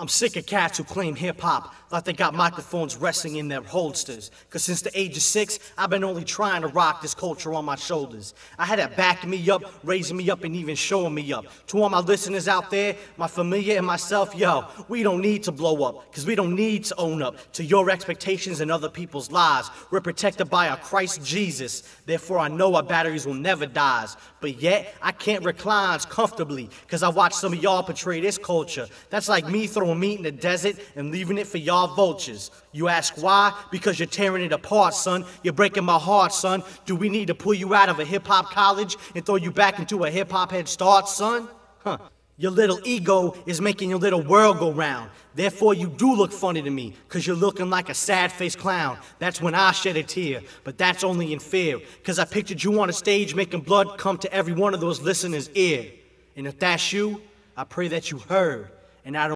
I'm sick of cats who claim hip-hop like they got microphones resting in their holsters. Cause since the age of 6, I've been only trying to rock this culture on my shoulders. I had it backing me up, raising me up, and even showing me up. To all my listeners out there, my familia and myself, yo, we don't need to blow up, cause we don't need to own up to your expectations and other people's lies. We're protected by our Christ Jesus, therefore I know our batteries will never die. But yet, I can't recline comfortably, cause I watch some of y'all portray this culture. That's like me throwing meat in the desert and leaving it for y'all vultures. You ask why? Because you're tearing it apart, son. You're breaking my heart, son. Do we need to pull you out of a hip-hop college and throw you back into a hip-hop head start, son? Huh. Your little ego is making your little world go round. Therefore, you do look funny to me, cause you're looking like a sad-faced clown. That's when I shed a tear, but that's only in fear, cause I pictured you on a stage making blood come to every one of those listeners' ear. And if that's you, I pray that you heard, and I don't